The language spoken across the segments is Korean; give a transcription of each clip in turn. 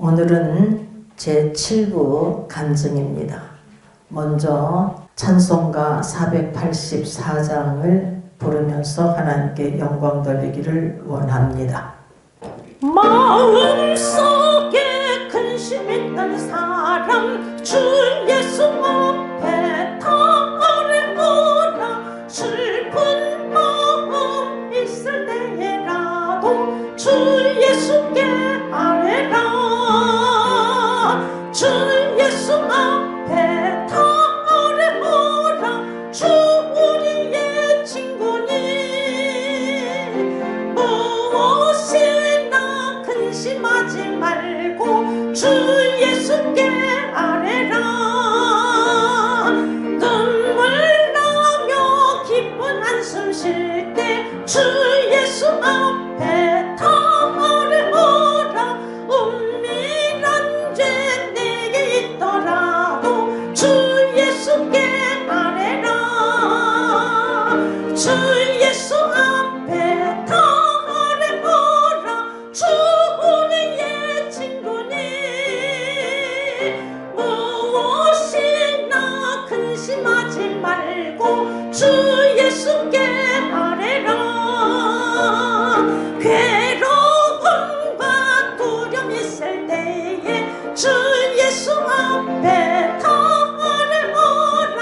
오늘은 제7부 간증입니다. 먼저 찬송가 484장을 부르면서 하나님께 영광 돌리기를 원합니다. 마음속에 근심했던 사람 주 예수 앞에 달려오라. 슬픈 마음 있을 때라도 주 예수께 아뢰라. 주 예수 앞에 달려오라. 주 우리의 친구니 무엇이나 근심하지 말고 주 예수께 아뢰라. 눈물 나며 기쁜 한숨 쉴 때 주 예수 앞에 달려오라. 은밀한 죄 내게 있더라도 주 예수께 아뢰라. 주 예수 앞에 달려오라. 주 우리의 친구니 무엇이나 근심하지 말고 주 예수께 아뢰라. 괴로움과 두려움 있을 때에 주 예수 앞에 달려오라.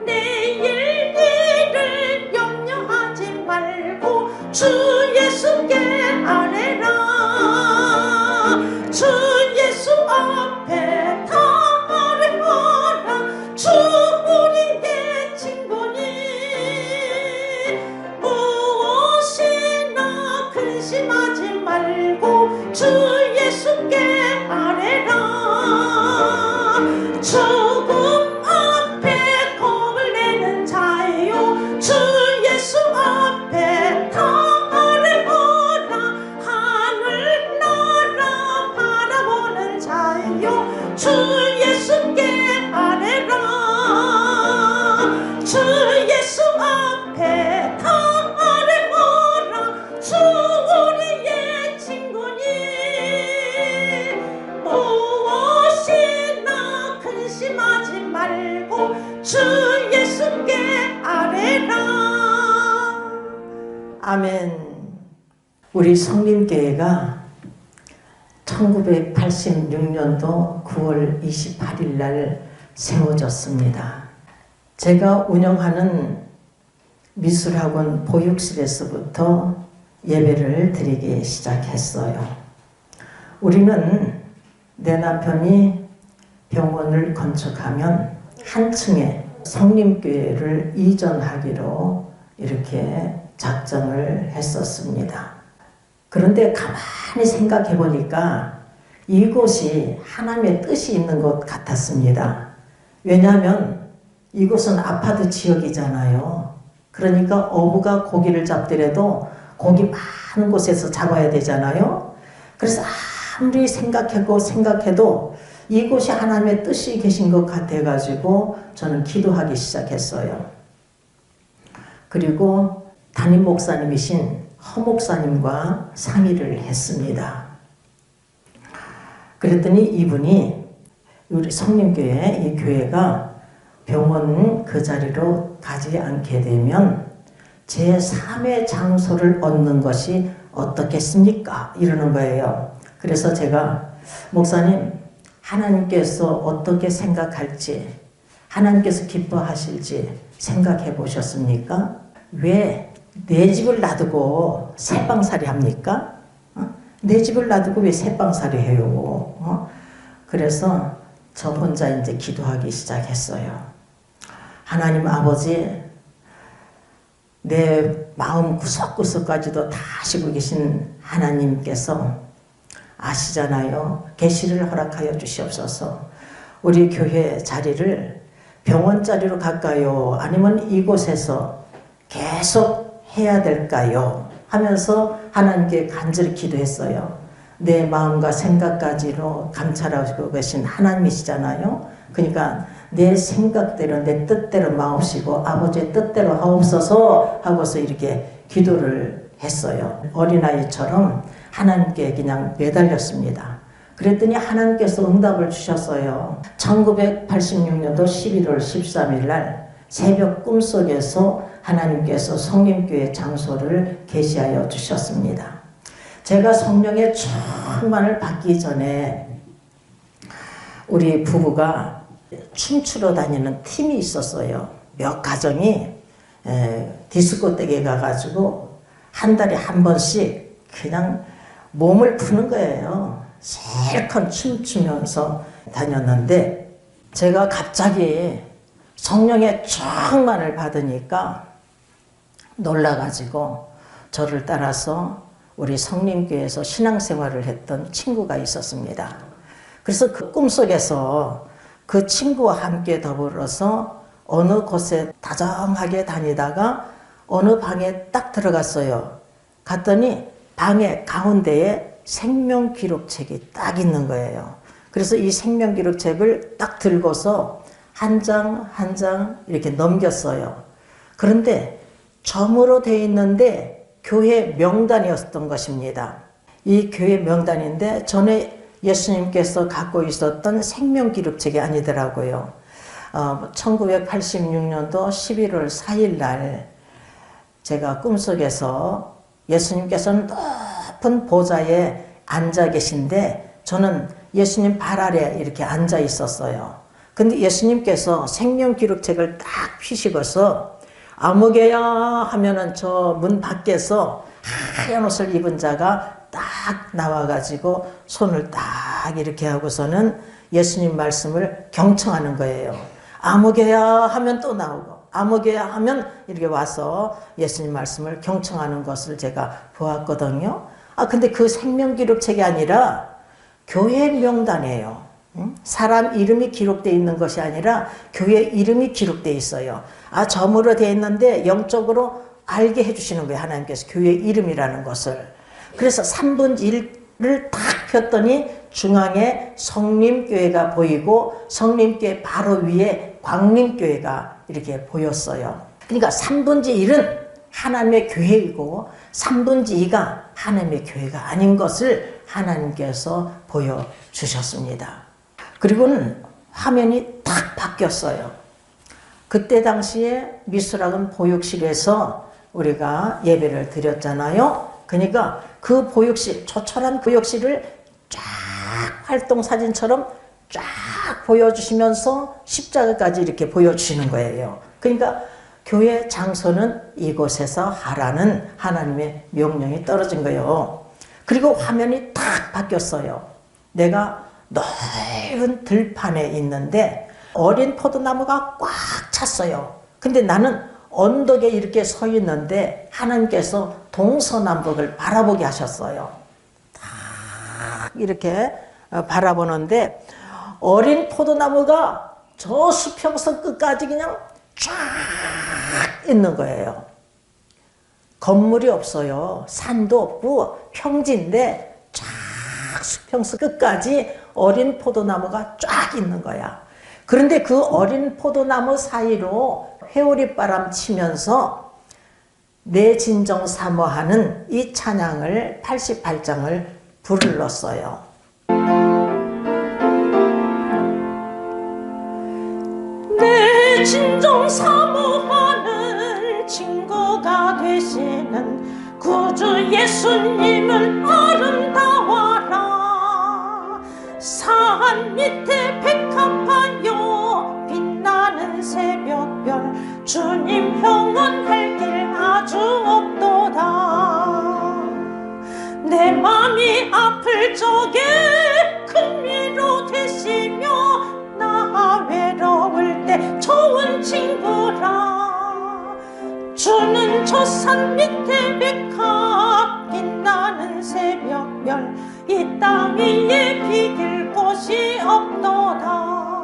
내일 일을 염려하지 말고 주 예수께 아뢰라. 주 예수 앞에 달려오라. 주 우리의 친구니 무엇이나 근심하지 말고 주 예수께 아뢰라. 죽음 앞에 겁을 내는 자요 주 예수 앞에 달려오라. 하늘나라 바라보는 자요 주 예수께 아뢰라. 주 예수 앞에 달려오라. 주 우리의 친구니 무엇이나 근심하지 말고 주 예수께 아뢰라. 아멘. 우리 성림교회가 1986년도 9월 28일 날 세워졌습니다. 제가 운영하는 미술학원 보육실에서부터 예배를 드리기 시작했어요. 우리는 내 남편이 병원을 건축하면 한 층에 성림교회를 이전하기로 이렇게 작정을 했었습니다. 그런데 가만히 생각해 보니까 이곳이 하나님의 뜻이 있는 것 같았습니다. 왜냐하면 이곳은 아파트 지역이잖아요. 그러니까 어부가 고기를 잡더라도 고기 많은 곳에서 잡아야 되잖아요. 그래서 아무리 생각해도 이곳이 하나님의 뜻이 계신 것 같아가지고 저는 기도하기 시작했어요. 그리고 담임 목사님이신 허 목사님과 상의를 했습니다. 그랬더니 이분이 우리 성림교회 이 교회가 병원 그 자리로 가지 않게 되면 제3의 장소를 얻는 것이 어떻겠습니까? 이러는 거예요. 그래서 제가 목사님 하나님께서 어떻게 생각할지 하나님께서 기뻐하실지 생각해 보셨습니까? 왜 내 집을 놔두고 새빵살이 합니까? 내 집을 놔두고 왜 새빵살이 해요? 그래서 저 혼자 이제 기도하기 시작했어요. 하나님 아버지, 내 마음 구석구석까지도 다 아시고 계신 하나님께서 아시잖아요. 계시를 허락하여 주시옵소서. 우리 교회 자리를 병원 자리로 갈까요? 아니면 이곳에서 계속 해야 될까요? 하면서 하나님께 간절히 기도했어요. 내 마음과 생각까지로 감찰하고 계신 하나님이시잖아요. 그러니까 내 생각대로 내 뜻대로 마옵시고 아버지의 뜻대로 하옵소서 하고서 이렇게 기도를 했어요. 어린아이처럼 하나님께 그냥 매달렸습니다. 그랬더니 하나님께서 응답을 주셨어요. 1986년도 11월 13일 날 새벽 꿈속에서 하나님께서 성림교회 장소를 계시하여 주셨습니다. 제가 성령의 충만을 받기 전에 우리 부부가 춤추러 다니는 팀이 있었어요. 몇 가정이 디스코텍에 가가지고 한 달에 한 번씩 그냥 몸을 푸는 거예요. 실컷 춤추면서 다녔는데 제가 갑자기 성령의 충만을 받으니까 놀라가지고 저를 따라서 우리 성림교회에서 신앙생활을 했던 친구가 있었습니다. 그래서 그 꿈속에서 그 친구와 함께 더불어서 어느 곳에 다정하게 다니다가 어느 방에 딱 들어갔어요. 갔더니 방의 가운데에 생명기록책이 딱 있는 거예요. 그래서 이 생명기록책을 딱 들고서 한 장 한 장 이렇게 넘겼어요. 그런데 점으로 되어 있는데 교회 명단이었던 것입니다. 이 교회 명단인데 전에 예수님께서 갖고 있었던 생명기록책이 아니더라고요. 1986년도 11월 4일 날 제가 꿈속에서 예수님께서는 높은 보좌에 앉아 계신데 저는 예수님 발 아래 이렇게 앉아 있었어요. 근데 예수님께서 생명기록책을 딱 펴시고서 아무개야 하면은 저 문 밖에서 하얀 옷을 입은 자가 딱 나와가지고 손을 딱 이렇게 하고서는 예수님 말씀을 경청하는 거예요. 아무개야 하면 또 나오고 아무개야 하면 이렇게 와서 예수님 말씀을 경청하는 것을 제가 보았거든요. 근데 그 생명기록책이 아니라 교회 명단이에요. 사람 이름이 기록되어 있는 것이 아니라 교회 이름이 기록되어 있어요. 점으로 되어 있는데 영적으로 알게 해주시는 거예요. 하나님께서 교회 이름이라는 것을. 그래서 3분의 1을 탁 폈더니 중앙에 성림교회가 보이고 성림교회 바로 위에 광림교회가 이렇게 보였어요. 그러니까 3분의 1은 하나님의 교회이고 3분의 2가 하나님의 교회가 아닌 것을 하나님께서 보여주셨습니다. 그리고는 화면이 탁 바뀌었어요. 그때 당시에 미술학원 보육실에서 우리가 예배를 드렸잖아요. 그러니까 그 보육실, 조촐한 보육실을 쫙 활동사진처럼 쫙 보여주시면서 십자가까지 이렇게 보여주시는 거예요. 그러니까 교회 장소는 이곳에서 하라는 하나님의 명령이 떨어진 거예요. 그리고 화면이 탁 바뀌었어요. 내가 넓은 들판에 있는데 어린 포도나무가 꽉 찼어요. 근데 나는 언덕에 이렇게 서 있는데 하나님께서 동서남북을 바라보게 하셨어요. 딱 이렇게 바라보는데 어린 포도나무가 저 수평선 끝까지 그냥 쫙 있는 거예요. 건물이 없어요. 산도 없고 평지인데 쫙 수평선 끝까지 어린 포도나무가 쫙 있는 거야. 그런데 그 어린 포도나무 사이로 회오리바람 치면서 내 진정 사모하는 이 찬양을 88장을 불렀어요. 내 진정 사모하는 친구가 되시는 구주 예수님은 아름다워라. 산 밑에 백합화요 빛나는 새벽별 주님 평안할 길 아주 없도다. 내 맘이 아플 적에 큰 위로 되시며 나 외로울 때 좋은 친구라. 주는 저 산 밑에 백합 빛나는 새벽별 이 땅 위에 비길 곳이 없도다.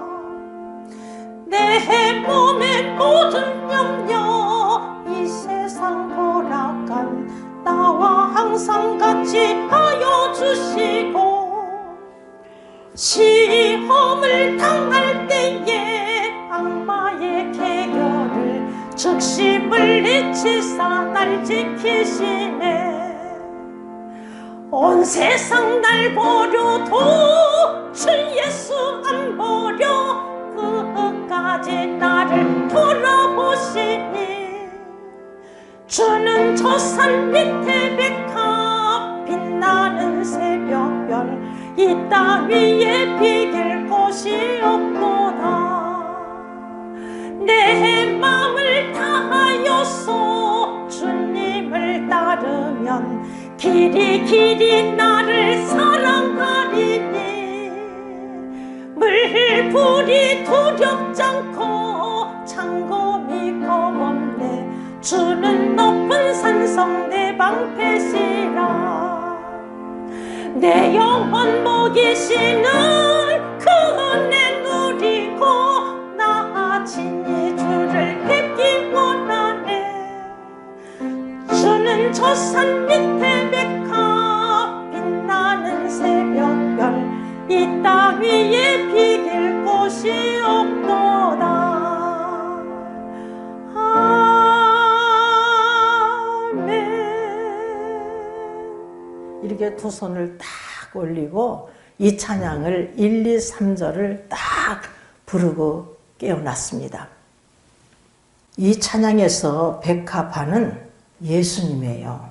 내 몸의 모든 염려 이 세상 보라간 나와 항상 같이 하여 주시고 시험을 당할 때에 악마의 계교를 즉시 물리치사 날 지키시네. 온 세상 날 버려도 주 예수 안 버려 끝까지 나를 돌아보시니 주는 저 산 밑에 백합 빛나는 새벽별 이 땅 위에 비길 곳이 없도다 내 마음을 다하여서 주님을 따르면 길이 나를 사랑하리니 물불이 두렵지 않고 창검이 겁없네 주는 높은 산성 내 방패시라 내 영혼 먹이시는 그 은혜 누리고 나 친히 주를 뵙기 원하네 주는 저 산 밑에 백합 빛나는 새벽별 이 땅 위에 비길 곳이 없도다 이렇게 두 손을 딱 올리고 이 찬양을 1, 2, 3절을 딱 부르고 깨어났습니다. 이 찬양에서 백합화는 예수님이에요.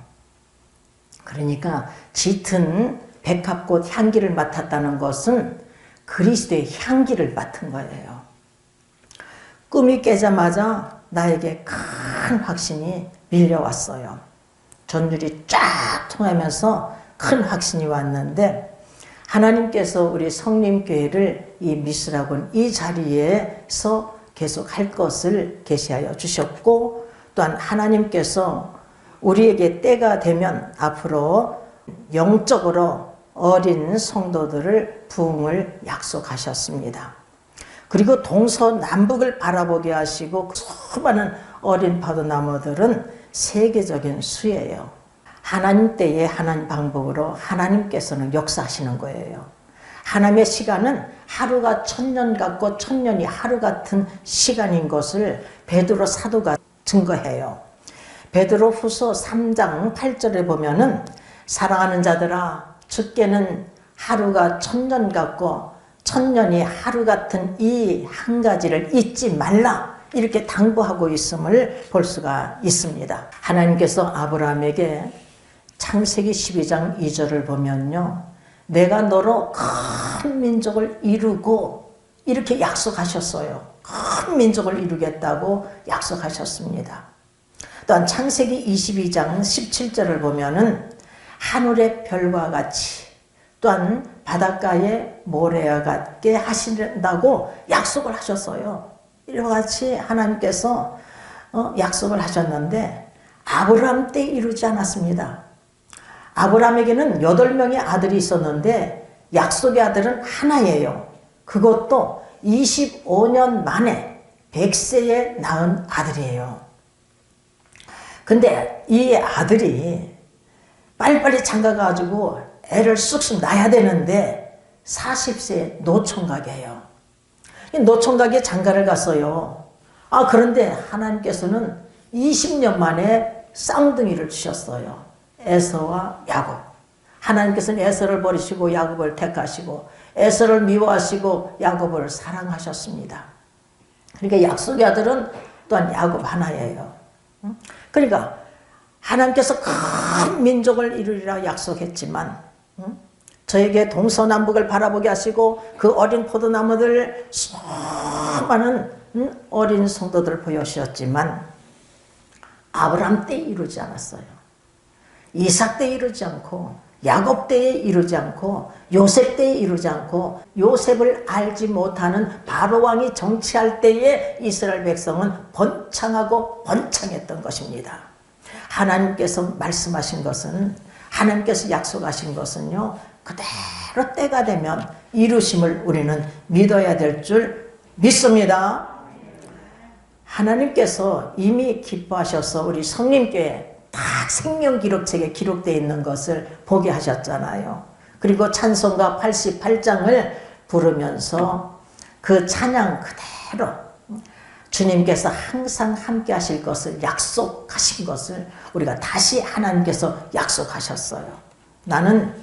그러니까 짙은 백합꽃 향기를 맡았다는 것은 그리스도의 향기를 맡은 거예요. 꿈이 깨자마자 나에게 큰 확신이 밀려왔어요. 전율이 쫙 통하면서 큰 확신이 왔는데 하나님께서 우리 성림교회를 이 미술학원 이 자리에서 계속 할 것을 계시하여 주셨고 또한 하나님께서 우리에게 때가 되면 앞으로 영적으로 어린 성도들을 부흥을 약속하셨습니다. 그리고 동서남북을 바라보게 하시고 수많은 어린 파도나무들은 세계적인 수예요. 하나님 때에 하나님 방법으로 하나님께서는 역사하시는 거예요. 하나님의 시간은 하루가 1000년 같고 1000년이 하루 같은 시간인 것을 베드로 사도가 증거해요. 베드로 후서 3장 8절에 보면은 사랑하는 자들아 주께는 하루가 1000년 같고 1000년이 하루 같은 이 한 가지를 잊지 말라 이렇게 당부하고 있음을 볼 수가 있습니다. 하나님께서 아브라함에게 창세기 12장 2절을 보면요. 내가 너로 큰 민족을 이루고 이렇게 약속하셨어요. 큰 민족을 이루겠다고 약속하셨습니다. 또한 창세기 22장 17절을 보면은 하늘의 별과 같이 또한 바닷가의 모래와 같게 하신다고 약속을 하셨어요. 이와 같이 하나님께서 약속을 하셨는데 아브라함 때 이루지 않았습니다. 아브라함에게는 8명의 아들이 있었는데 약속의 아들은 하나예요. 그것도 25년 만에 100세에 낳은 아들이에요. 근데 이 아들이 빨리빨리 장가가가지고 애를 쑥쑥 낳아야 되는데 40세에 노총각이에요. 노총각이 장가를 갔어요. 그런데 하나님께서는 20년 만에 쌍둥이를 주셨어요. 에서와 야곱. 하나님께서는 에서를 버리시고 야곱을 택하시고 에서를 미워하시고 야곱을 사랑하셨습니다. 그러니까 약속의 아들은 또한 야곱 하나예요. 그러니까 하나님께서 큰 민족을 이루리라 약속했지만 저에게 동서남북을 바라보게 하시고 그 어린 포도나무들 수많은 어린 성도들을 보여주셨지만 아브라함 때 이루지 않았어요. 이삭 때 이루지 않고 야곱 때에 이루지 않고 요셉 때에 이루지 않고 요셉을 알지 못하는 바로 왕이 정치할 때에 이스라엘 백성은 번창하고 번창했던 것입니다. 하나님께서 말씀하신 것은 하나님께서 약속하신 것은요 그대로 때가 되면 이루심을 우리는 믿어야 될 줄 믿습니다. 하나님께서 이미 기뻐하셔서 우리 성림교회 딱 생명기록책에 기록되어 있는 것을 보게 하셨잖아요. 그리고 찬송가 88장을 부르면서 그 찬양 그대로 주님께서 항상 함께 하실 것을 약속하신 것을 우리가 다시 하나님께서 약속하셨어요. 나는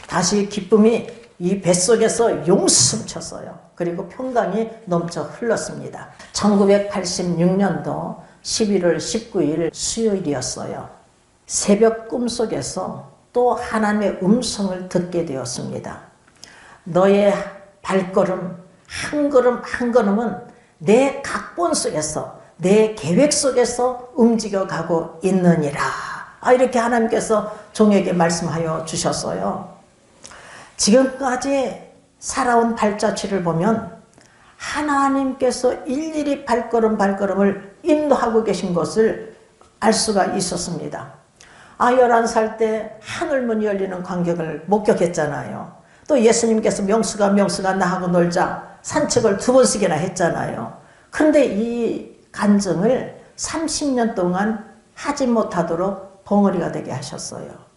다시 기쁨이 이 뱃속에서 용숨쳤어요. 그리고 평강이 넘쳐 흘렀습니다. 1986년도 11월 19일 수요일이었어요. 새벽 꿈속에서 또 하나님의 음성을 듣게 되었습니다. 너의 발걸음 한 걸음 한 걸음은 내 각본 속에서 내 계획 속에서 움직여가고 있느니라. 이렇게 하나님께서 종에게 말씀하여 주셨어요. 지금까지 살아온 발자취를 보면 하나님께서 일일이 발걸음을 인도하고 계신 것을 알 수가 있었습니다. 11살 때 하늘문이 열리는 광경을 목격했잖아요. 또 예수님께서 명수가 나하고 놀자 산책을 2번씩이나 했잖아요. 그런데 이 간증을 30년 동안 하지 못하도록 벙어리가 되게 하셨어요.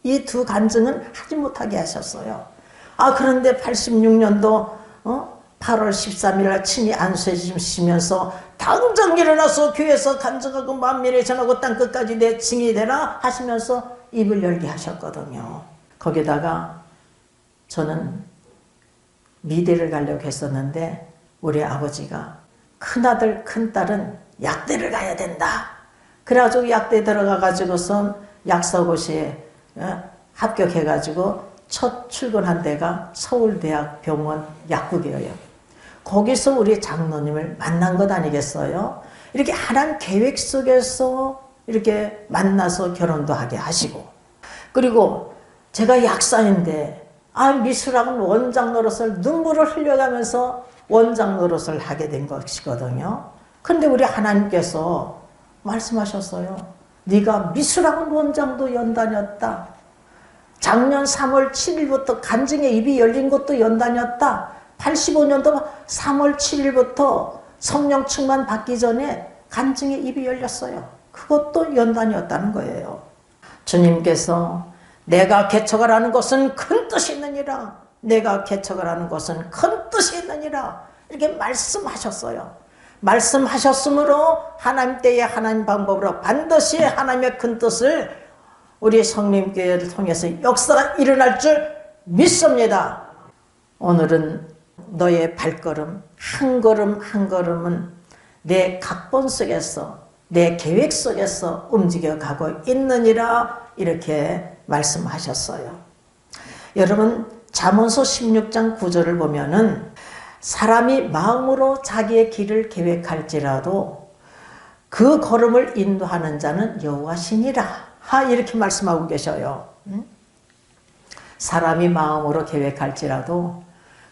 이 두 간증은 하지 못하게 하셨어요. 그런데 86년도 8월 13일 날 친히 안수해 주시면서 당장 일어나서 교회에서 간증하고 만민에 전하고 땅끝까지 내 증인이 되라 하시면서 입을 열게 하셨거든요. 거기다가 저는 미대를 가려고 했었는데 우리 아버지가 큰아들 큰딸은 약대를 가야 된다. 그래가지고 약대 들어가가지고선 약사고시에 합격해가지고 첫 출근한 데가 서울대학병원 약국이에요. 거기서 우리 장로님을 만난 것 아니겠어요? 이렇게 하나님 계획 속에서 이렇게 만나서 결혼도 하게 하시고, 그리고 제가 약사인데 미술학은 원장 노릇을 눈물을 흘려가면서 원장 노릇을 하게 된 것이거든요. 근데 우리 하나님께서 말씀하셨어요. 네가 미술학원 원장도 연다녔다. 작년 3월 7일부터 간증의 입이 열린 것도 연다녔다. 85년도 3월 7일부터 성령 충만 받기 전에 간증의 입이 열렸어요. 그것도 연단이었다는 거예요. 주님께서 내가 개척을 하는 것은 큰 뜻이 있느니라. 내가 개척을 하는 것은 큰 뜻이 있느니라. 이렇게 말씀하셨어요. 말씀하셨으므로 하나님 때에 하나님 방법으로 반드시 하나님의 큰 뜻을 우리 성림교회를 통해서 역사가 일어날 줄 믿습니다. 오늘은 너의 발걸음 한 걸음 한 걸음은 내 각본 속에서 내 계획 속에서 움직여가고 있느니라 이렇게 말씀하셨어요. 여러분 잠언서 16장 9절을 보면은 사람이 마음으로 자기의 길을 계획할지라도 그 걸음을 인도하는 자는 여호와시니라 이렇게 말씀하고 계셔요. 사람이 마음으로 계획할지라도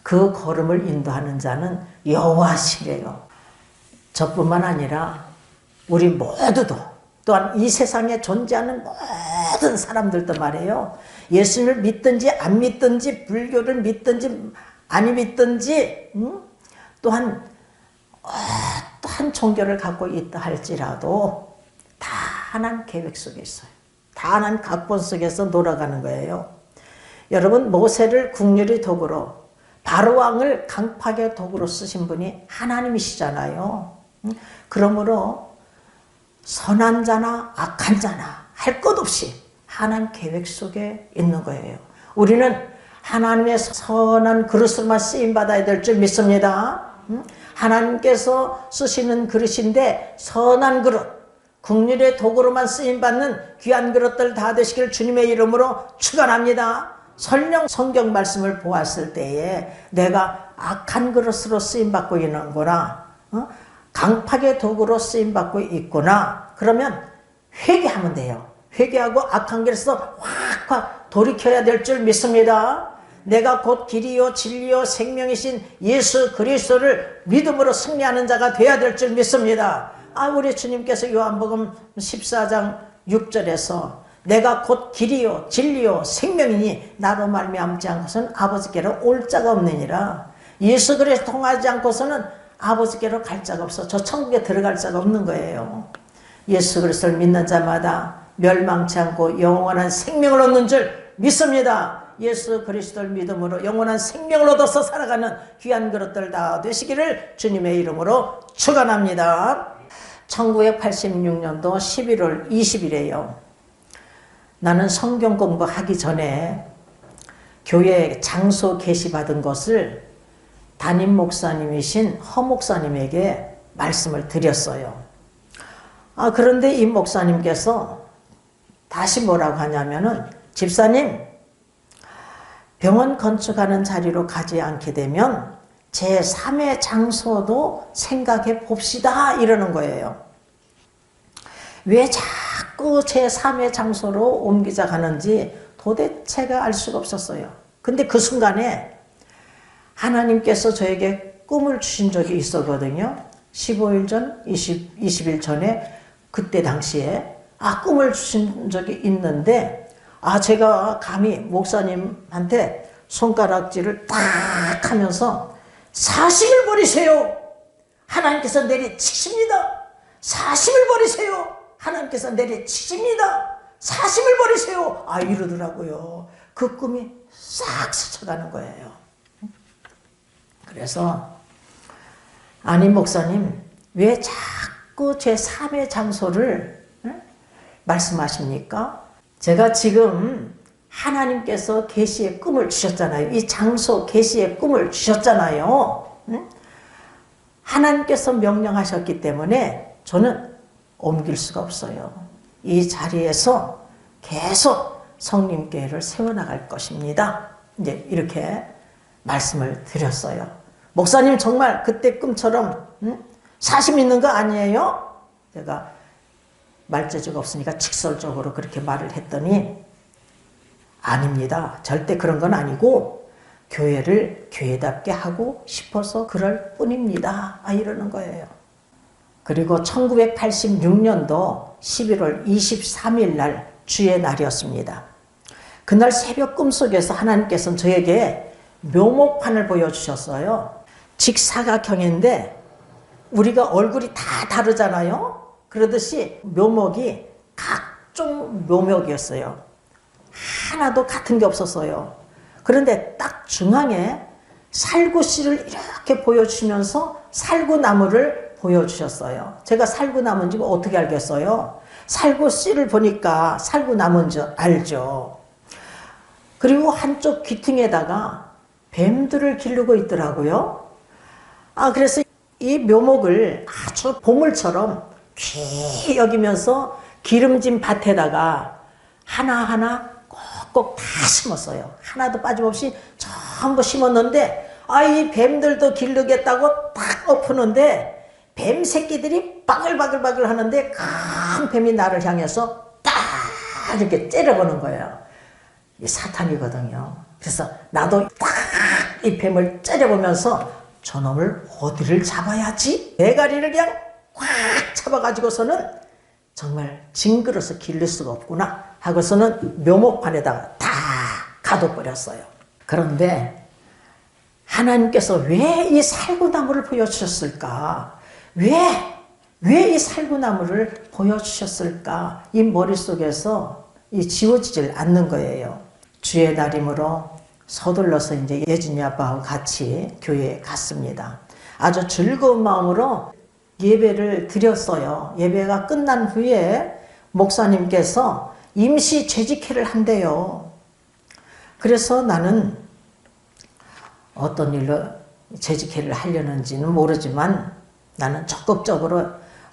그 걸음을 인도하는 자는 여호와시래요. 저뿐만 아니라 우리 모두도 또한 이 세상에 존재하는 모든 사람들도 말이에요. 예수를 믿든지 안 믿든지 불교를 믿든지 아니 믿든지 또한 어떠한 종교를 갖고 있다 할지라도 다 하나님 계획 속에 있어요. 다 하나님 각본 속에서 놀아가는 거예요. 여러분 모세를 국률의 도구로 바로왕을 강팍의 도구로 쓰신 분이 하나님이시잖아요. 그러므로 선한 자나 악한 자나 할 것 없이 하나님 계획 속에 있는 거예요. 우리는 하나님의 선한 그릇으로만 쓰임받아야 될 줄 믿습니다. 하나님께서 쓰시는 그릇인데 선한 그릇, 국률의 도구로만 쓰임받는 귀한 그릇들 다 되시길 주님의 이름으로 축원합니다. 설령 성경 말씀을 보았을 때에 내가 악한 그릇으로 쓰임받고 있는구나, 강팍의 도구로 쓰임받고 있구나, 그러면 회개하면 돼요. 회개하고 악한 길에서 확 돌이켜야 될 줄 믿습니다. 내가 곧 길이요 진리요 생명이신 예수 그리스도를 믿음으로 승리하는 자가 되어야 될 줄 믿습니다. 우리 주님께서 요한복음 14장 6절에서 내가 곧 길이요 진리요 생명이니 나로 말미암지 않고서는 아버지께로 올 자가 없느니라. 예수 그리스도 통하지 않고서는 아버지께로 갈 자가 없어. 저 천국에 들어갈 자가 없는 거예요. 예수 그리스도를 믿는 자마다 멸망치 않고 영원한 생명을 얻는 줄 믿습니다. 예수 그리스도를 믿음으로 영원한 생명을 얻어서 살아가는 귀한 그릇들 다 되시기를 주님의 이름으로 축원합니다. 1986년도 11월 20일에요. 나는 성경 공부하기 전에 교회 장소 계시받은 것을 담임 목사님이신 허 목사님에게 말씀을 드렸어요. 그런데 이 목사님께서 다시 뭐라고 하냐면은, 집사님, 병원 건축하는 자리로 가지 않게 되면 제3의 장소도 생각해 봅시다 이러는 거예요. 왜 자꾸 제3의 장소로 옮기자 하는지 도대체가 알 수가 없었어요. 근데 그 순간에 하나님께서 저에게 꿈을 주신 적이 있었거든요. 15일 전, 20일 전에 그때 당시에 꿈을 주신 적이 있는데, 제가 감히 목사님한테 손가락질을 딱 하면서 40을 버리세요. 하나님께서 내리치십니다. 40을 버리세요. 하나님께서 내리치십니다. 40을 버리세요. 이러더라고요. 그 꿈이 싹 스쳐가는 거예요. 그래서 아니 목사님, 왜 자꾸 제3의 장소를 말씀하십니까? 제가 지금 하나님께서 계시의 꿈을 주셨잖아요. 이 장소 계시의 꿈을 주셨잖아요. 하나님께서 명령하셨기 때문에 저는 옮길 수가 없어요. 이 자리에서 계속 성림교회를 세워나갈 것입니다. 이제 이렇게 말씀을 드렸어요. 목사님 정말 그때 꿈처럼 사심 있는 거 아니에요? 제가 말재주가 없으니까 직설적으로 그렇게 말을 했더니, 아닙니다. 절대 그런 건 아니고 교회를 교회답게 하고 싶어서 그럴 뿐입니다. 이러는 거예요. 그리고 1986년도 11월 23일 날 주의 날이었습니다. 그날 새벽 꿈속에서 하나님께서는 저에게 묘목판을 보여주셨어요. 직사각형인데 우리가 얼굴이 다 다르잖아요. 그러듯이 묘목이 각종 묘목이었어요. 하나도 같은 게 없었어요. 그런데 딱 중앙에 살구씨를 이렇게 보여주시면서 살구나무를 보여주셨어요. 제가 살구나무인지 어떻게 알겠어요? 살구씨를 보니까 살구나무인 줄 알죠. 그리고 한쪽 귀퉁이에다가 뱀들을 기르고 있더라고요. 그래서 이 묘목을 아주 보물처럼 귀히 여기면서 기름진 밭에다가 하나하나 꼭꼭 다 심었어요. 하나도 빠짐없이 전부 심었는데, 이 뱀들도 기르겠다고 딱 엎으는데 뱀 새끼들이 바글바글바글 하는데 큰 뱀이 나를 향해서 딱 이렇게 째려보는 거예요. 이 사탄이거든요. 그래서 나도 딱 이 뱀을 째려보면서 저놈을 어디를 잡아야지? 대가리를 그냥 꽉 잡아가지고서는 정말 징그러서 기를 수가 없구나 하고서는 묘목판에다가 다 가둬버렸어요. 그런데 하나님께서 왜 이 살구나무를 보여주셨을까? 왜 이 살구나무를 보여주셨을까? 이 머릿속에서 지워지질 않는 거예요. 주의 날이므로 서둘러서 이제 예진이 아빠하고 같이 교회에 갔습니다. 아주 즐거운 마음으로 예배를 드렸어요. 예배가 끝난 후에 목사님께서 임시 재직회를 한대요. 그래서 나는 어떤 일로 재직회를 하려는지는 모르지만 나는 적극적으로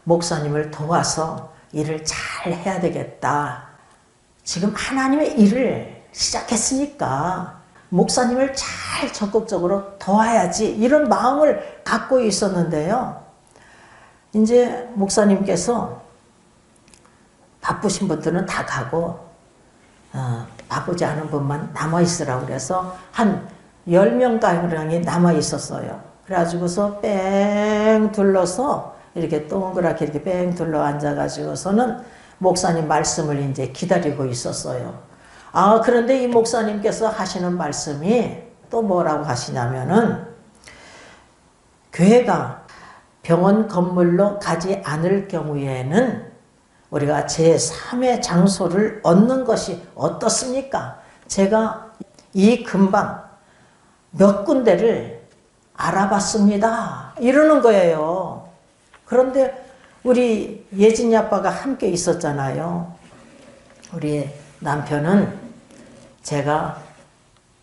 목사님을 도와서 일을 잘 해야 되겠다. 지금 하나님의 일을 시작했으니까 목사님을 잘 적극적으로 도와야지, 이런 마음을 갖고 있었는데요. 이제 목사님께서 바쁘신 분들은 다 가고 바쁘지 않은 분만 남아있으라고 그래서 한 10명가량이 남아있었어요. 그래가지고서 뺑 둘러서 이렇게 동그랗게 이렇게 뺑 둘러 앉아가지고서는 목사님 말씀을 이제 기다리고 있었어요. 그런데 이 목사님께서 하시는 말씀이 또 뭐라고 하시냐면은, 교회가 병원 건물로 가지 않을 경우에는 우리가 제3의 장소를 얻는 것이 어떻습니까? 제가 이 근방 몇 군데를 알아봤습니다. 이러는 거예요. 그런데 우리 예진이 아빠가 함께 있었잖아요. 우리 남편은 제가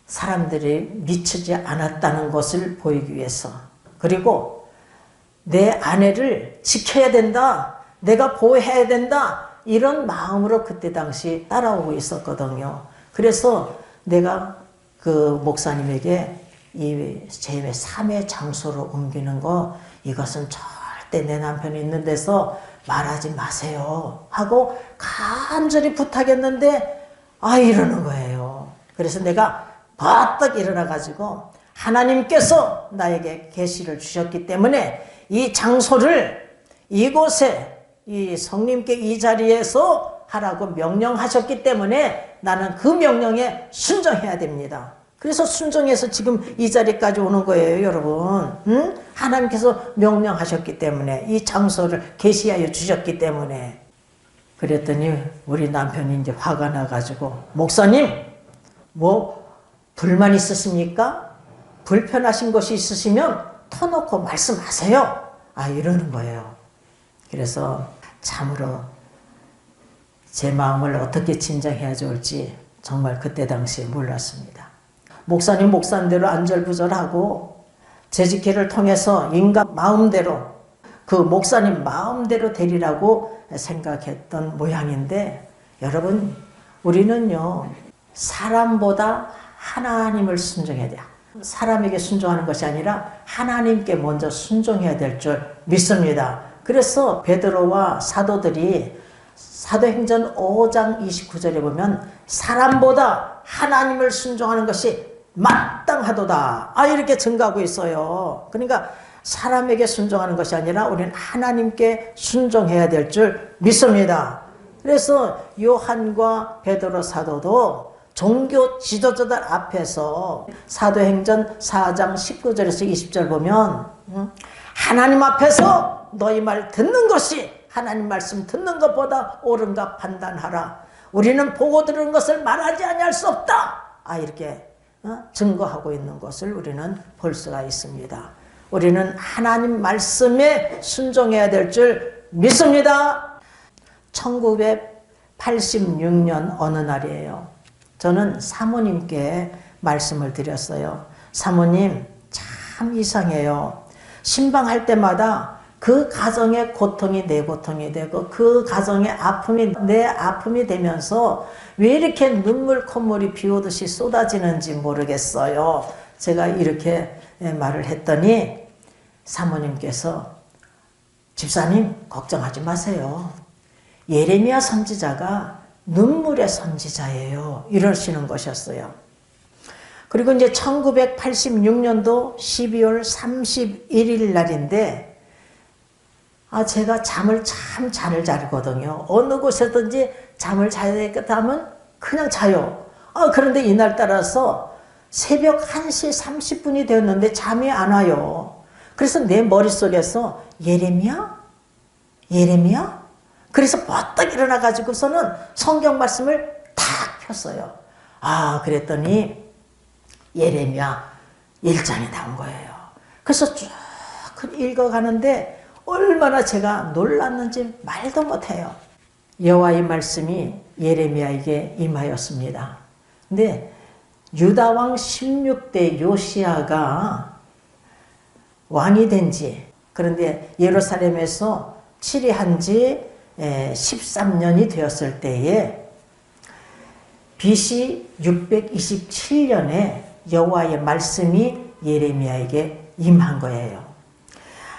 사람들이 미치지 않았다는 것을 보이기 위해서, 그리고 내 아내를 지켜야 된다, 내가 보호해야 된다, 이런 마음으로 그때 당시 따라오고 있었거든요. 그래서 내가 그 목사님에게 이 제 삶의 장소로 옮기는 거, 이것은 절대 내 남편이 있는 데서 말하지 마세요 하고 간절히 부탁했는데 이러는 거예요. 그래서 내가 버떡 일어나 가지고 하나님께서 나에게 계시를 주셨기 때문에 이 장소를 이곳에 이 성님께 이 자리에서 하라고 명령하셨기 때문에 나는 그 명령에 순종해야 됩니다. 그래서 순종해서 지금 이 자리까지 오는 거예요, 여러분. 응? 하나님께서 명령하셨기 때문에, 이 장소를 계시하여 주셨기 때문에. 그랬더니 우리 남편이 이제 화가 나가지고, 목사님, 뭐 불만 있으십니까? 불편하신 것이 있으시면 터놓고 말씀하세요. 이러는 거예요. 그래서 참으로 제 마음을 어떻게 진정해야 좋을지 정말 그때 당시에 몰랐습니다. 목사님 목사님대로 안절부절하고 재직회를 통해서 인간 마음대로, 그 목사님 마음대로 되리라고 생각했던 모양인데, 여러분, 우리는요 사람보다 하나님을 순종해야 돼요. 사람에게 순종하는 것이 아니라 하나님께 먼저 순종해야 될 줄 믿습니다. 그래서 베드로와 사도들이 사도행전 5장 29절에 보면 사람보다 하나님을 순종하는 것이 마땅하도다, 이렇게 증가하고 있어요. 그러니까 사람에게 순종하는 것이 아니라 우리는 하나님께 순종해야 될 줄 믿습니다. 그래서 요한과 베드로 사도도 종교 지도자들 앞에서 사도행전 4장 19절에서 20절 보면 하나님 앞에서 너희 말 듣는 것이 하나님 말씀 듣는 것보다 옳은가 판단하라. 우리는 보고 들은 것을 말하지 아니할 수 없다, 이렇게 증거하고 있는 것을 우리는 볼 수가 있습니다. 우리는 하나님 말씀에 순종해야 될 줄 믿습니다. 1986년 어느 날이에요. 저는 사모님께 말씀을 드렸어요. 사모님, 참 이상해요. 신방할 때마다 그 가정의 고통이 내 고통이 되고 그 가정의 아픔이 내 아픔이 되면서 왜 이렇게 눈물 콧물이 비 오듯이 쏟아지는지 모르겠어요. 제가 이렇게 말을 했더니 사모님께서, 집사님 걱정하지 마세요. 예레미야 선지자가 눈물의 선지자예요, 이러시는 것이었어요. 그리고 이제 1986년도 12월 31일 날인데, 제가 잠을 참 잘 자거든요. 어느 곳에든지 잠을 자야 되겠다 하면 그냥 자요. 그런데 이날 따라서 새벽 1시 30분이 되었는데 잠이 안 와요. 그래서 내 머릿속에서 예레미야? 그래서 버떡 일어나가지고서는 성경 말씀을 탁 폈어요. 그랬더니 예레미야 1장이 나온 거예요. 그래서 쭉 읽어가는데 얼마나 제가 놀랐는지 말도 못해요. 여호와의 말씀이 예레미야에게 임하였습니다. 근데 유다왕 16대 요시야가 왕이 된 지, 그런데 예루살렘에서 치리한 지 13년이 되었을 때에 BC 627년에 여호와의 말씀이 예레미야에게 임한 거예요.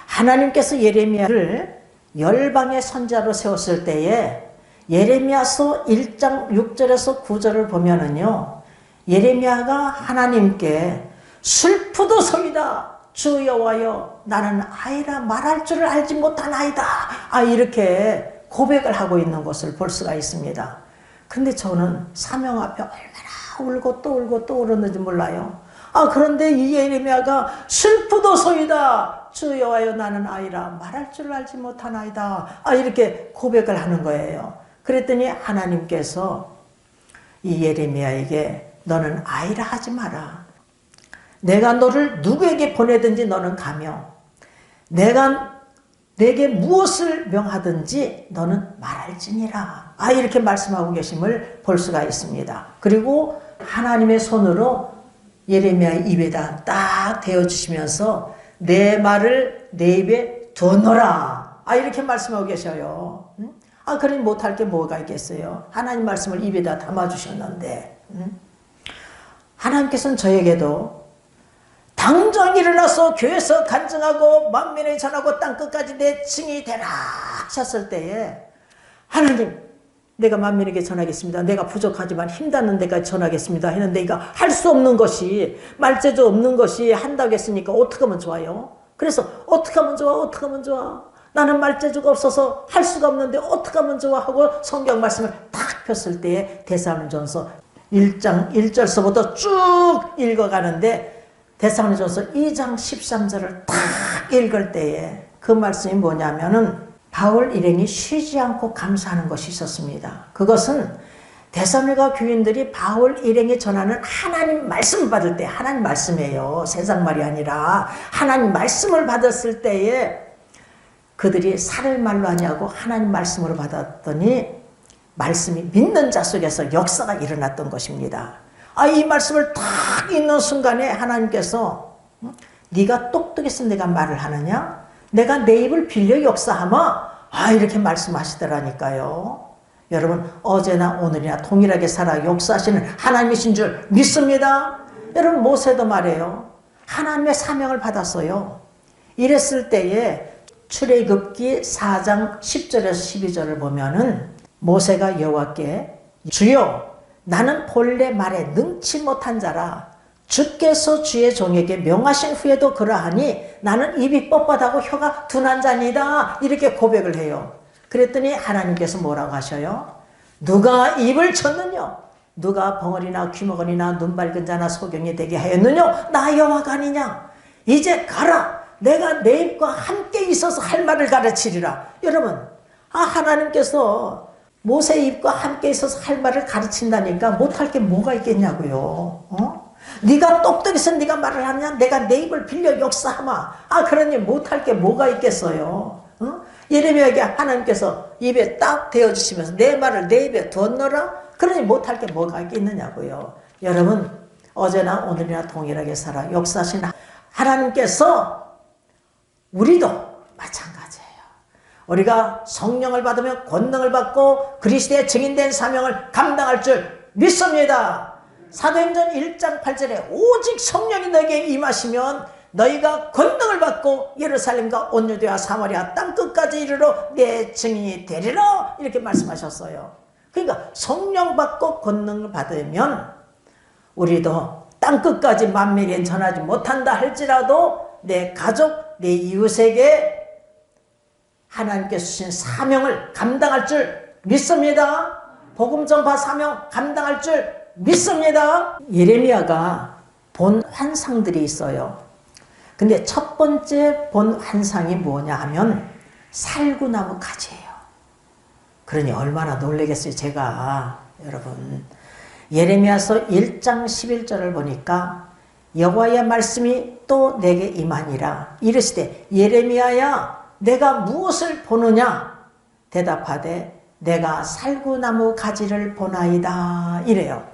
하나님께서 예레미야를 열방의 선지자로 세웠을 때에 예레미야서 1장 6절에서 9절을 보면은요, 예레미야가 하나님께 슬프도소이다 주 여호와여, 나는 아이라 말할 줄을 알지 못하나이다, 이렇게 고백을 하고 있는 것을 볼 수가 있습니다. 근데 저는 사명 앞에 얼마나 울고 또 울고 또 울었는지 몰라요. 그런데 이 예레미야가 슬프도소이다 주 여호와여, 나는 아이라 말할 줄 알지 못하나이다, 이렇게 고백을 하는 거예요. 그랬더니 하나님께서 이 예레미야에게 너는 아이라 하지 마라. 내가 너를 누구에게 보내든지 너는 가며 내가 내게 무엇을 명하든지 너는 말할지니라. 이렇게 말씀하고 계심을 볼 수가 있습니다. 그리고 하나님의 손으로 예레미야의 입에다 딱 대어주시면서 내 말을 내 입에 두어놓으라. 이렇게 말씀하고 계셔요. 그러니 못할 게 뭐가 있겠어요. 하나님 말씀을 입에다 담아주셨는데 하나님께서는 저에게도 당장 일어나서 교회에서 간증하고 만민에 전하고 땅끝까지 내 증이 되라 하셨을 때에 하나님 내가 만민에게 전하겠습니다. 내가 부족하지만 힘닿는 데까지 전하겠습니다 했는데 이거 할 수 없는 것이 말재주 없는 것이 한다고 했으니까 어떻게 하면 좋아요? 그래서 어떻게 하면 좋아? 어떻게 하면 좋아? 나는 말재주가 없어서 할 수가 없는데 어떻게 하면 좋아? 하고 성경 말씀을 딱 폈을 때에 데살로니가전서 1장 1절서부터 쭉 읽어가는데 데살로니가전서 2장 13절을 딱 읽을 때에 그 말씀이 뭐냐면은 바울 일행이 쉬지 않고 감사하는 것이 있었습니다. 그것은 데살로니가 교인들이 바울 일행이 전하는 하나님 말씀을 받을 때, 하나님 말씀이에요. 세상 말이 아니라 하나님 말씀을 받았을 때에 그들이 살을 말로 하냐고 하나님 말씀으로 받았더니 말씀이 믿는 자 속에서 역사가 일어났던 것입니다. 이 말씀을 딱 읽는 순간에 하나님께서 네가 똑똑해서 내가 말을 하느냐? 내가 내 입을 빌려 역사하마? 이렇게 말씀하시더라니까요. 여러분 어제나 오늘이나 동일하게 살아 역사하시는 하나님이신 줄 믿습니다. 여러분 모세도 말해요. 하나님의 사명을 받았어요. 이랬을 때에 출애굽기 4장 10절에서 12절을 보면은 모세가 여호와께 주여 나는 본래 말에 능치 못한 자라 주께서 주의 종에게 명하신 후에도 그러하니 나는 입이 뻣뻣하고 혀가 둔한 자니다 이렇게 고백을 해요. 그랬더니 하나님께서 뭐라고 하셔요? 누가 입을 쳤느냐? 누가 벙어리나 귀머거리나 눈 밝은 자나 소경이 되게 하였느냐? 나 여호와가 아니냐? 이제 가라. 내가 내 입과 함께 있어서 할 말을 가르치리라. 여러분 하나님께서 모세 입과 함께 있어서 할 말을 가르친다니까 못할 게 뭐가 있겠냐고요. 네가 똑똑해서 네가 말을 하냐? 내가 내 입을 빌려 역사하마. 그러니 못할 게 뭐가 있겠어요. 예레미야에게 하나님께서 입에 딱 대어주시면서 내 말을 내 입에 두었노라. 그러니 못할 게 뭐가 있느냐고요. 여러분 어제나 오늘이나 동일하게 살아 역사하신 하나님께서 우리도 마찬가지예요. 우리가 성령을 받으면 권능을 받고 그리스도의 증인된 사명을 감당할 줄 믿습니다. 사도행전 1장 8절에 오직 성령이 너에게 임하시면 너희가 권능을 받고 예루살렘과 온 유대와 사마리아 땅끝까지 이르러 내 증인이 되리라 이렇게 말씀하셨어요. 그러니까 성령 받고 권능을 받으면 우리도 땅끝까지 만민에게 전하지 못한다 할지라도 내 가족, 내 이웃에게 하나님께서 주신 사명을 감당할 줄 믿습니다. 복음 전파 사명 감당할 줄 믿습니다. 예레미야가 본 환상들이 있어요. 근데 첫 번째 본 환상이 뭐냐 하면 살구나무 가지예요. 그러니 얼마나 놀라겠어요. 제가 여러분 예레미야서 1장 11절을 보니까 여호와의 말씀이 또 내게 임하니라 이르시되 예레미야야 내가 무엇을 보느냐 대답하되 내가 살구나무 가지를 보나이다 이래요.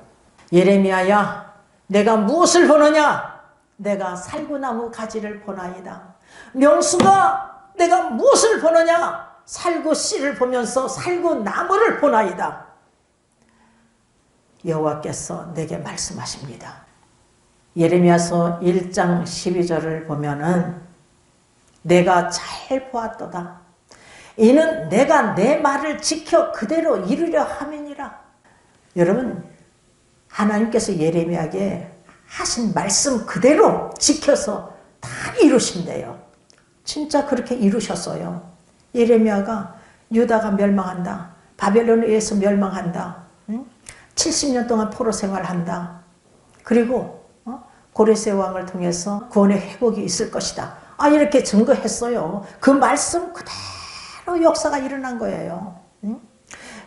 예레미야야 내가 무엇을 보느냐 내가 살구나무 가지를 보나이다. 명수가 내가 무엇을 보느냐 살구 씨를 보면서 살구나무를 보나이다. 여호와께서 내게 말씀하십니다. 예레미야서 1장 12절을 보면은 내가 잘 보았도다. 이는 내가 내 말을 지켜 그대로 이루려 함이니라. 여러분 하나님께서 예레미야에게 하신 말씀 그대로 지켜서 다 이루신대요. 진짜 그렇게 이루셨어요. 예레미야가 유다가 멸망한다. 바벨론에 의해서 멸망한다. 70년 동안 포로 생활한다. 그리고 고레세 왕을 통해서 구원의 회복이 있을 것이다. 이렇게 증거했어요. 그 말씀 그대로 역사가 일어난 거예요.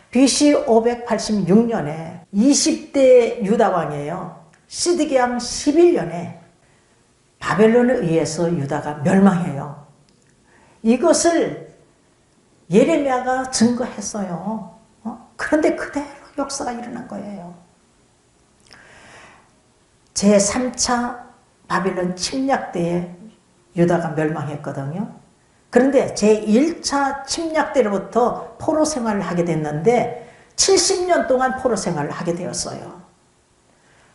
BC 586년에 20대 유다 왕이에요. 시드기야 11년에 바벨론에 의해서 유다가 멸망해요. 이것을 예레미야가 증거했어요. 그런데 그대로 역사가 일어난 거예요. 제3차 바빌론 침략 때에 유다가 멸망했거든요. 그런데 제1차 침략 때로부터 포로 생활을 하게 됐는데 70년 동안 포로 생활을 하게 되었어요.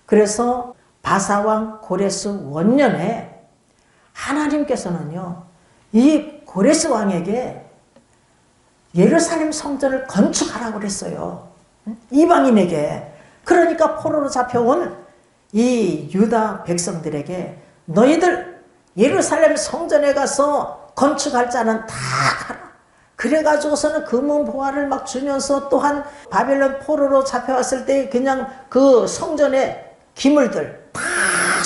그래서 바사왕 고레스 원년에 하나님께서는요, 이 고레스 왕에게 예루살렘 성전을 건축하라고 그랬어요. 이방인에게. 그러니까 포로로 잡혀온 이 유다 백성들에게 너희들 예루살렘 성전에 가서 건축할 자는 다 가라. 그래가지고서는 금은보화를 막 주면서 또한 바벨론 포로로 잡혀왔을 때 그냥 그 성전의 기물들 다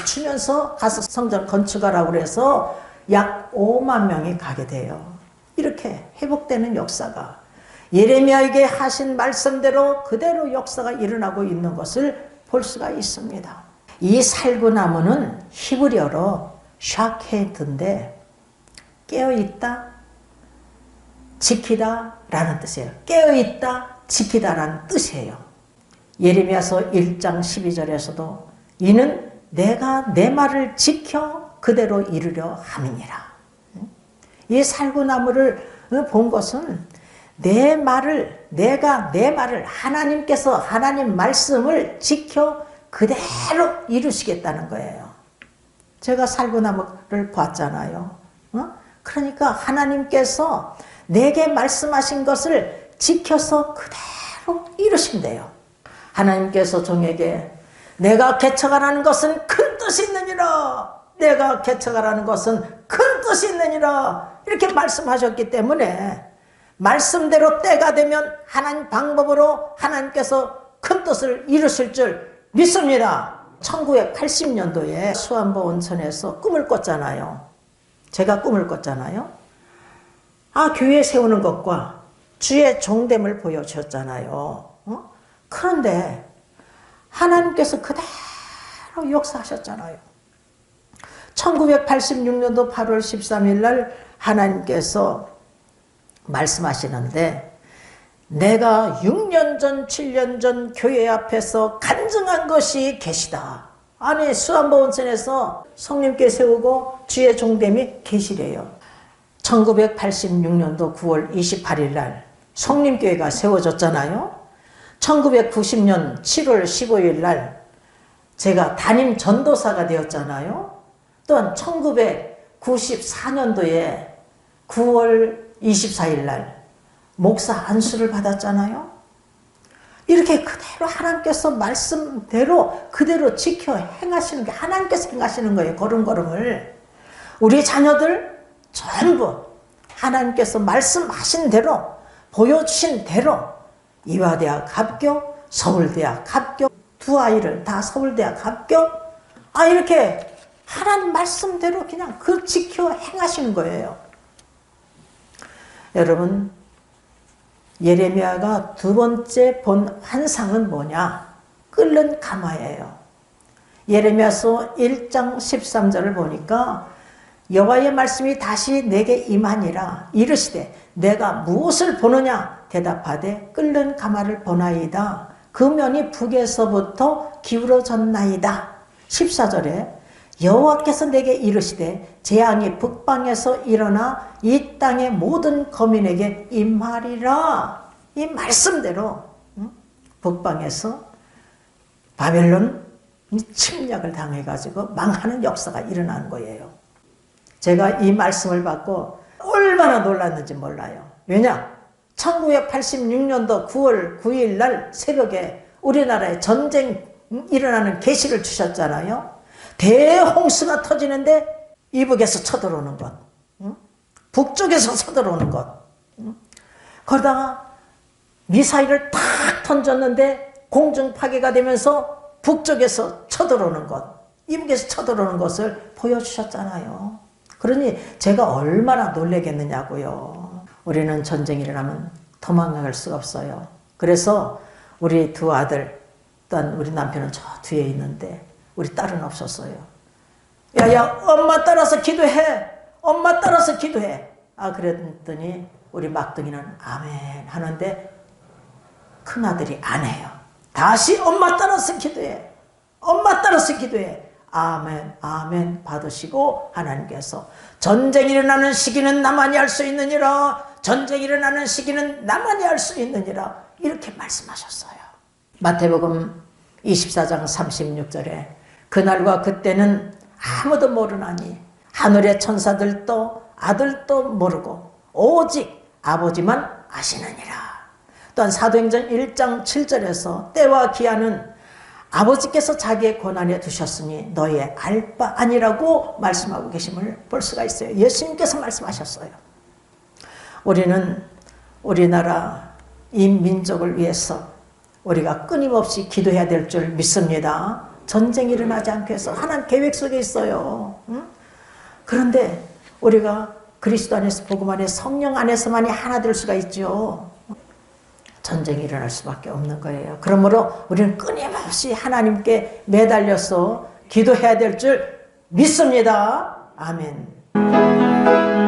주면서 가서 성전 건축하라고 그래서 약 5만 명이 가게 돼요. 이렇게 회복되는 역사가 예레미야에게 하신 말씀대로 그대로 역사가 일어나고 있는 것을 볼 수가 있습니다. 이 살구나무는 히브리어로 샤케드인데 깨어있다, 지키다 라는 뜻이에요. 깨어있다, 지키다 라는 뜻이에요. 예레미야서 1장 12절에서도 이는 내가 내 말을 지켜 그대로 이루려 함이니라. 이 살구나무를 본 것은 내가 내 말을 하나님께서 하나님 말씀을 지켜 그대로 이루시겠다는 거예요. 제가 살구나무를 봤잖아요. 그러니까 하나님께서 내게 말씀하신 것을 지켜서 그대로 이루신대요. 하나님께서 종에게 내가 개척하라는 것은 큰 뜻이 있느니라. 내가 개척하라는 것은 큰 뜻이 있느니라. 이렇게 말씀하셨기 때문에 말씀대로 때가 되면 하나님 방법으로 하나님께서 큰 뜻을 이루실 줄 믿습니다. 1980년도에 수안보 온천에서 꿈을 꿨잖아요. 제가 꿈을 꿨잖아요. 교회 세우는 것과 주의 종됨을 보여주셨잖아요. 그런데 하나님께서 그대로 역사하셨잖아요. 1986년도 8월 13일 날 하나님께서 말씀하시는데 내가 6년 전, 7년 전 교회 앞에서 간증한 것이 계시다. 아니 수안보 온천에서 성님께 세우고 주의 종됨이 계시래요. 1986년도 9월 28일 날 성림교회가 세워졌잖아요. 1990년 7월 15일 날 제가 담임 전도사가 되었잖아요. 또한 1994년도에 9월 24일 날 목사 안수를 받았잖아요. 이렇게 그대로 하나님께서 말씀대로 그대로 지켜 행하시는 게 하나님께서 행하시는 거예요. 걸음걸음을. 우리 자녀들 전부 하나님께서 말씀하신 대로 보여주신 대로 이화대학 합격, 서울대학 합격, 두 아이를 다 서울대학 합격. 이렇게 하나님 말씀대로 그냥 그 지켜 행하시는 거예요. 여러분, 예레미야가 두 번째 본 환상은 뭐냐? 끓는 가마예요. 예레미야서 1장 13절을 보니까 여호와의 말씀이 다시 내게 임하니라. 이르시되 내가 무엇을 보느냐? 대답하되 끓는 가마를 보나이다. 그 면이 북에서부터 기울어졌나이다. 14절에 여호와께서 내게 이르시되 재앙이 북방에서 일어나 이 땅의 모든 거민에게 임하리라. 이 말씀대로 북방에서 바벨론 침략을 당해가지고 망하는 역사가 일어난 거예요. 제가 이 말씀을 받고 얼마나 놀랐는지 몰라요. 왜냐? 1986년도 9월 9일 날 새벽에 우리나라에 전쟁 일어나는 계시를 주셨잖아요. 대홍수가 터지는데 이북에서 쳐들어오는 것, 북쪽에서 쳐들어오는 것. 그러다가 미사일을 탁 던졌는데 공중 파괴가 되면서 북쪽에서 쳐들어오는 것, 이북에서 쳐들어오는 것을 보여주셨잖아요. 그러니 제가 얼마나 놀라겠느냐고요. 우리는 전쟁이 일어나면 도망갈 수가 없어요. 그래서 우리 두 아들, 또한 우리 남편은 저 뒤에 있는데 우리 딸은 없었어요. 야야 엄마 따라서 기도해. 엄마 따라서 기도해. 그랬더니 우리 막둥이는 아멘 하는데 큰아들이 안 해요. 다시 엄마 따라서 기도해. 엄마 따라서 기도해. 아멘 아멘 받으시고 하나님께서 전쟁이 일어나는 시기는 나만이 할 수 있느니라. 전쟁이 일어나는 시기는 나만이 할 수 있느니라. 이렇게 말씀하셨어요. 마태복음 24장 36절에 그날과 그때는 아무도 모르나니 하늘의 천사들도 아들도 모르고 오직 아버지만 아시느니라. 또한 사도행전 1장 7절에서 때와 기한은 아버지께서 자기의 권한에 두셨으니 너희의 알 바 아니라고 말씀하고 계심을 볼 수가 있어요. 예수님께서 말씀하셨어요. 우리는 우리나라 이 민족을 위해서 우리가 끊임없이 기도해야 될 줄 믿습니다. 전쟁이 일어나지 않게 해서 하나님 계획 속에 있어요. 응? 그런데 우리가 그리스도 안에서 복음 안에 성령 안에서만이 하나 될 수가 있죠. 전쟁이 일어날 수밖에 없는 거예요. 그러므로 우리는 끊임없이 하나님께 매달려서 기도해야 될 줄 믿습니다. 아멘.